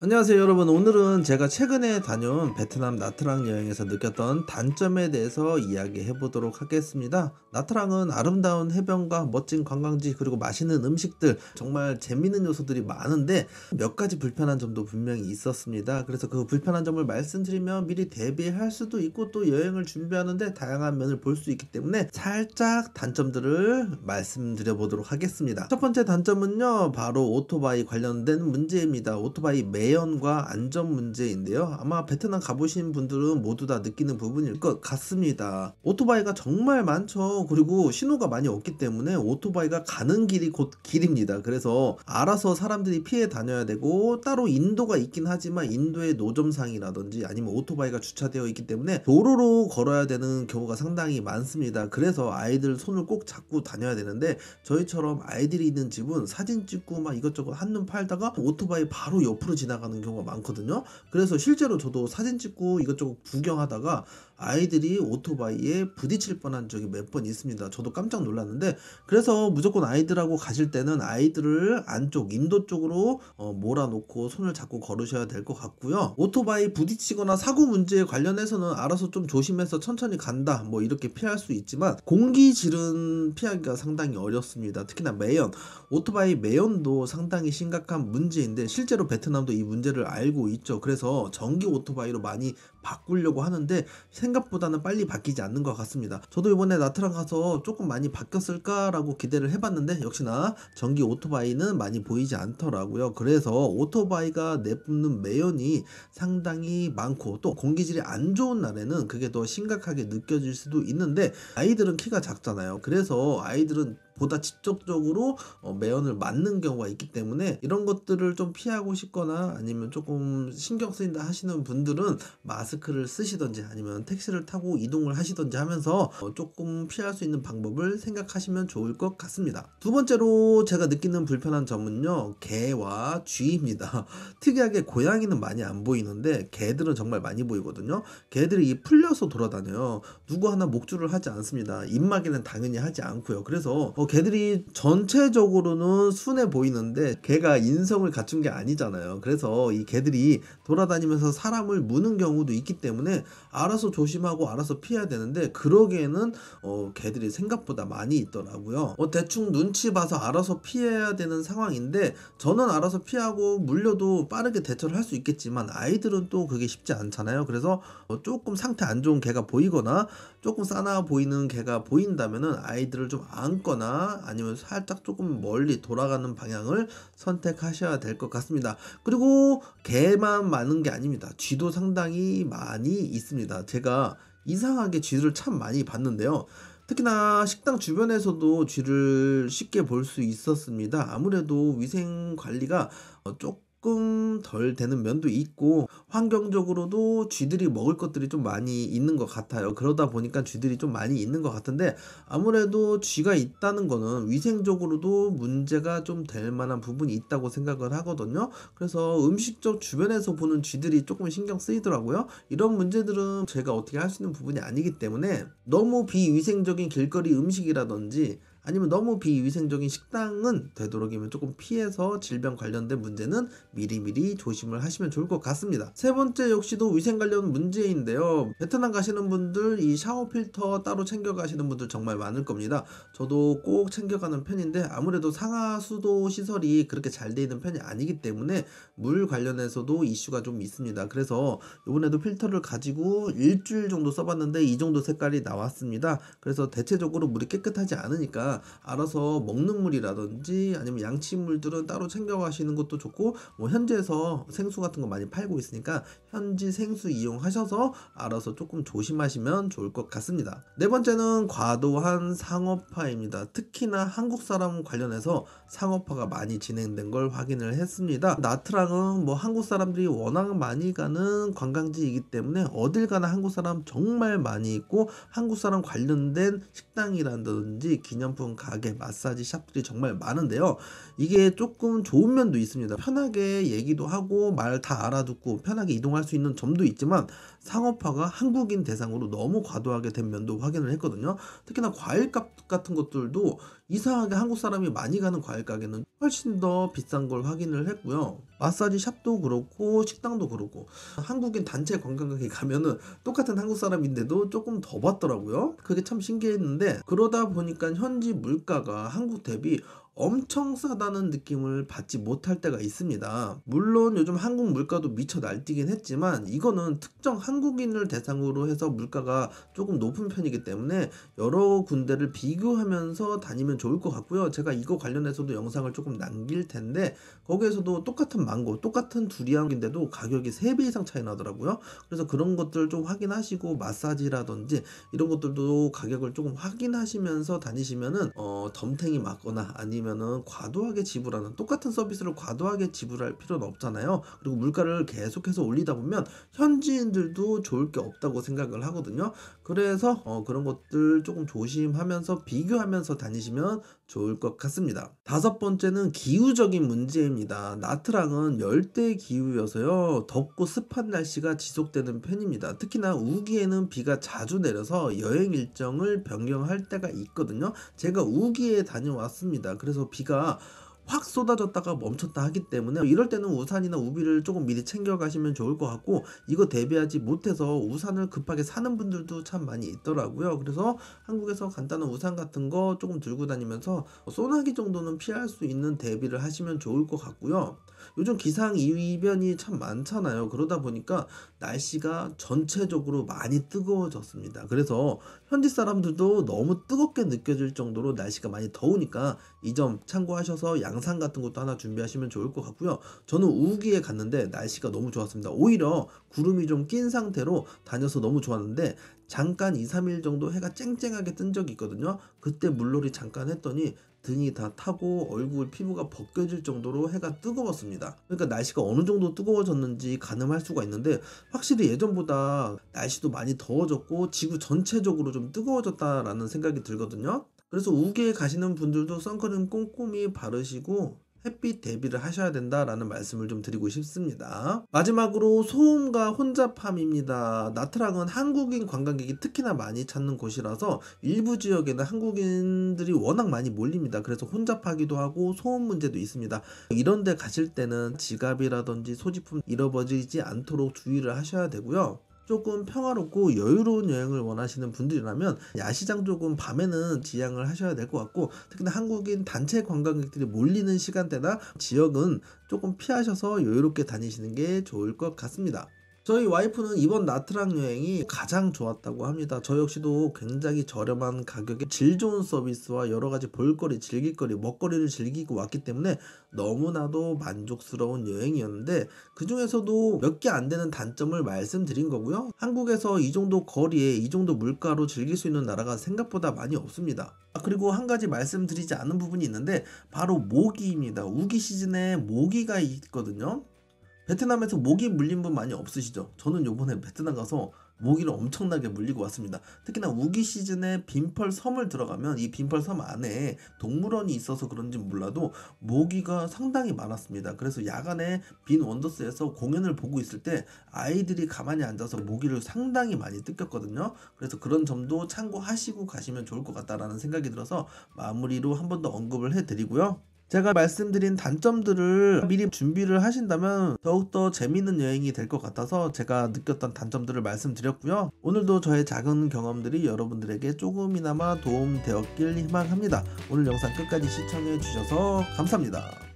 안녕하세요 여러분. 오늘은 제가 최근에 다녀온 베트남 나트랑 여행에서 느꼈던 단점에 대해서 이야기해 보도록 하겠습니다. 나트랑은 아름다운 해변과 멋진 관광지 그리고 맛있는 음식들, 정말 재밌는 요소들이 많은데 몇 가지 불편한 점도 분명히 있었습니다. 그래서 그 불편한 점을 말씀드리면 미리 대비할 수도 있고 또 여행을 준비하는데 다양한 면을 볼 수 있기 때문에 살짝 단점들을 말씀드려 보도록 하겠습니다. 첫 번째 단점은요, 바로 오토바이 관련된 문제입니다. 오토바이 매연과 안전 문제인데요. 아마 베트남 가보신 분들은 모두 다 느끼는 부분일 것 같습니다. 오토바이가 정말 많죠. 그리고 신호가 많이 없기 때문에 오토바이가 가는 길이 곧 길입니다. 그래서 알아서 사람들이 피해 다녀야 되고, 따로 인도가 있긴 하지만 인도의 노점상이라든지 아니면 오토바이가 주차되어 있기 때문에 도로로 걸어야 되는 경우가 상당히 많습니다. 그래서 아이들 손을 꼭 잡고 다녀야 되는데, 저희처럼 아이들이 있는 집은 사진 찍고 막 이것저것 한눈 팔다가 오토바이 바로 옆으로 지나가는 경우가 많거든요. 그래서 실제로 저도 사진 찍고 이것저것 구경하다가 아이들이 오토바이에 부딪힐 뻔한 적이 몇 번 있습니다. 저도 깜짝 놀랐는데, 그래서 무조건 아이들하고 가실 때는 아이들을 안쪽 인도 쪽으로 몰아놓고 손을 잡고 걸으셔야 될 것 같고요. 오토바이 부딪히거나 사고 문제에 관련해서는 알아서 좀 조심해서 천천히 간다 뭐 이렇게 피할 수 있지만, 공기질은 피하기가 상당히 어렵습니다. 특히나 매연, 오토바이 매연도 상당히 심각한 문제인데 실제로 베트남도 이 문제를 알고 있죠. 그래서 전기 오토바이로 많이 바꾸려고 하는데 생각보다는 빨리 바뀌지 않는 것 같습니다. 저도 이번에 나트랑 가서 조금 많이 바뀌었을까라고 기대를 해봤는데 역시나 전기 오토바이는 많이 보이지 않더라고요. 그래서 오토바이가 내뿜는 매연이 상당히 많고, 또 공기질이 안 좋은 날에는 그게 더 심각하게 느껴질 수도 있는데, 아이들은 키가 작잖아요. 그래서 아이들은 보다 직접적으로 매연을 맞는 경우가 있기 때문에 이런 것들을 좀 피하고 싶거나 아니면 조금 신경 쓰인다 하시는 분들은 마스크를 쓰시던지 아니면 택시를 타고 이동을 하시던지 하면서 조금 피할 수 있는 방법을 생각하시면 좋을 것 같습니다. 두 번째로 제가 느끼는 불편한 점은요, 개와 쥐입니다. 특이하게 고양이는 많이 안 보이는데 개들은 정말 많이 보이거든요. 개들이 풀려서 돌아다녀요. 누구 하나 목줄을 하지 않습니다. 입마개는 당연히 하지 않고요. 그래서 개들이 전체적으로는 순해 보이는데 개가 인성을 갖춘 게 아니잖아요. 그래서 이 개들이 돌아다니면서 사람을 무는 경우도 있기 때문에 알아서 조심하고 알아서 피해야 되는데, 그러기에는 개들이 생각보다 많이 있더라고요. 대충 눈치 봐서 알아서 피해야 되는 상황인데, 저는 알아서 피하고 물려도 빠르게 대처를 할 수 있겠지만 아이들은 또 그게 쉽지 않잖아요. 그래서 조금 상태 안 좋은 개가 보이거나 조금 싸나 보이는 개가 보인다면은 아이들을 좀 안거나 아니면 살짝 조금 멀리 돌아가는 방향을 선택하셔야 될 것 같습니다. 그리고 개만 많은 게 아닙니다. 쥐도 상당히 많이 있습니다. 제가 이상하게 쥐를 참 많이 봤는데요. 특히나 식당 주변에서도 쥐를 쉽게 볼 수 있었습니다. 아무래도 위생 관리가 조금 덜 되는 면도 있고, 환경적으로도 쥐들이 먹을 것들이 좀 많이 있는 것 같아요. 그러다 보니까 쥐들이 좀 많이 있는 것 같은데, 아무래도 쥐가 있다는 거는 위생적으로도 문제가 좀 될 만한 부분이 있다고 생각을 하거든요. 그래서 음식점 주변에서 보는 쥐들이 조금 신경 쓰이더라고요. 이런 문제들은 제가 어떻게 할 수 있는 부분이 아니기 때문에, 너무 비위생적인 길거리 음식이라든지 아니면 너무 비위생적인 식당은 되도록이면 조금 피해서 질병 관련된 문제는 미리미리 조심을 하시면 좋을 것 같습니다. 세 번째 역시도 위생 관련 문제인데요. 베트남 가시는 분들 이 샤워 필터 따로 챙겨 가시는 분들 정말 많을 겁니다. 저도 꼭 챙겨가는 편인데, 아무래도 상하수도 시설이 그렇게 잘 돼 있는 편이 아니기 때문에 물 관련해서도 이슈가 좀 있습니다. 그래서 이번에도 필터를 가지고 일주일 정도 써봤는데 이 정도 색깔이 나왔습니다. 그래서 대체적으로 물이 깨끗하지 않으니까 알아서 먹는 물이라든지 아니면 양치물들은 따로 챙겨가시는 것도 좋고, 뭐 현지에서 생수 같은 거 많이 팔고 있으니까 현지 생수 이용하셔서 알아서 조금 조심하시면 좋을 것 같습니다. 네 번째는 과도한 상업화입니다. 특히나 한국 사람 관련해서 상업화가 많이 진행된 걸 확인을 했습니다. 나트랑은 뭐 한국 사람들이 워낙 많이 가는 관광지이기 때문에 어딜 가나 한국 사람 정말 많이 있고, 한국 사람 관련된 식당이라든지 기념품 화장품 가게, 마사지 샵들이 정말 많은데요. 이게 조금 좋은 면도 있습니다. 편하게 얘기도 하고 말 다 알아듣고 편하게 이동할 수 있는 점도 있지만 상업화가 한국인 대상으로 너무 과도하게 된 면도 확인을 했거든요. 특히나 과일값 같은 것들도 이상하게 한국 사람이 많이 가는 과일 가게는 훨씬 더 비싼 걸 확인을 했고요. 마사지 샵도 그렇고 식당도 그렇고 한국인 단체 관광객이 가면은 똑같은 한국 사람인데도 조금 더 받더라고요. 그게 참 신기했는데, 그러다 보니까 현지 물가가 한국 대비 엄청 싸다는 느낌을 받지 못할 때가 있습니다. 물론 요즘 한국 물가도 미쳐 날뛰긴 했지만 이거는 특정 한국인을 대상으로 해서 물가가 조금 높은 편이기 때문에 여러 군데를 비교하면서 다니면 좋을 것 같고요. 제가 이거 관련해서도 영상을 조금 남길 텐데 거기에서도 똑같은 망고, 똑같은 두리안인데도 가격이 3배 이상 차이 나더라고요. 그래서 그런 것들 좀 확인하시고 마사지라든지 이런 것들도 가격을 조금 확인하시면서 다니시면은 덤탱이 맞거나 아니면은 과도하게 지불하는, 똑같은 서비스를 과도하게 지불할 필요는 없잖아요. 그리고 물가를 계속해서 올리다 보면 현지인들도 좋을 게 없다고 생각을 하거든요. 그래서 그런 것들 조금 조심하면서 비교하면서 다니시면 좋을 것 같습니다. 다섯 번째는 기후적인 문제입니다. 나트랑은 열대 기후여서요, 덥고 습한 날씨가 지속되는 편입니다. 특히나 우기에는 비가 자주 내려서 여행 일정을 변경할 때가 있거든요. 제가 우기에 다녀왔습니다. 그래서 비가 확 쏟아졌다가 멈췄다 하기 때문에 이럴 때는 우산이나 우비를 조금 미리 챙겨 가시면 좋을 것 같고, 이거 대비하지 못해서 우산을 급하게 사는 분들도 참 많이 있더라고요. 그래서 한국에서 간단한 우산 같은 거 조금 들고 다니면서 소나기 정도는 피할 수 있는 대비를 하시면 좋을 것 같고요. 요즘 기상 이변이 참 많잖아요. 그러다 보니까 날씨가 전체적으로 많이 뜨거워졌습니다. 그래서 현지 사람들도 너무 뜨겁게 느껴질 정도로 날씨가 많이 더우니까 이 점 참고하셔서 양산 같은 것도 하나 준비하시면 좋을 것 같고요. 저는 우기에 갔는데 날씨가 너무 좋았습니다. 오히려 구름이 좀 낀 상태로 다녀서 너무 좋았는데 잠깐 2, 3일 정도 해가 쨍쨍하게 뜬 적이 있거든요. 그때 물놀이 잠깐 했더니 등이 다 타고 얼굴 피부가 벗겨질 정도로 해가 뜨거웠습니다. 그러니까 날씨가 어느 정도 뜨거워졌는지 가늠할 수가 있는데 확실히 예전보다 날씨도 많이 더워졌고 지구 전체적으로 좀 뜨거워졌다라는 생각이 들거든요. 그래서 우기에 가시는 분들도 선크림 꼼꼼히 바르시고 햇빛 대비를 하셔야 된다라는 말씀을 좀 드리고 싶습니다. 마지막으로 소음과 혼잡함입니다. 나트랑은 한국인 관광객이 특히나 많이 찾는 곳이라서 일부 지역에는 한국인들이 워낙 많이 몰립니다. 그래서 혼잡하기도 하고 소음 문제도 있습니다. 이런 데 가실 때는 지갑이라든지 소지품 잃어버리지 않도록 주의를 하셔야 되고요. 조금 평화롭고 여유로운 여행을 원하시는 분들이라면 야시장 쪽은 밤에는 지양을 하셔야 될 것 같고, 특히나 한국인 단체 관광객들이 몰리는 시간대나 지역은 조금 피하셔서 여유롭게 다니시는 게 좋을 것 같습니다. 저희 와이프는 이번 나트랑 여행이 가장 좋았다고 합니다. 저 역시도 굉장히 저렴한 가격에 질 좋은 서비스와 여러가지 볼거리, 즐길거리, 먹거리를 즐기고 왔기 때문에 너무나도 만족스러운 여행이었는데, 그 중에서도 몇 개 안 되는 단점을 말씀드린 거고요. 한국에서 이 정도 거리에 이 정도 물가로 즐길 수 있는 나라가 생각보다 많이 없습니다. 그리고 한 가지 말씀드리지 않은 부분이 있는데 바로 모기입니다. 우기 시즌에 모기가 있거든요. 베트남에서 모기 물린 분 많이 없으시죠? 저는 요번에 베트남 가서 모기를 엄청나게 물리고 왔습니다. 특히나 우기 시즌에 빈펄 섬을 들어가면 이 빈펄 섬 안에 동물원이 있어서 그런지 몰라도 모기가 상당히 많았습니다. 그래서 야간에 빈 원더스에서 공연을 보고 있을 때 아이들이 가만히 앉아서 모기를 상당히 많이 뜯겼거든요. 그래서 그런 점도 참고하시고 가시면 좋을 것 같다라는 생각이 들어서 마무리로 한 번 더 언급을 해드리고요. 제가 말씀드린 단점들을 미리 준비를 하신다면 더욱더 재미있는 여행이 될 것 같아서 제가 느꼈던 단점들을 말씀드렸고요. 오늘도 저의 작은 경험들이 여러분들에게 조금이나마 도움 되었길 희망합니다. 오늘 영상 끝까지 시청해 주셔서 감사합니다.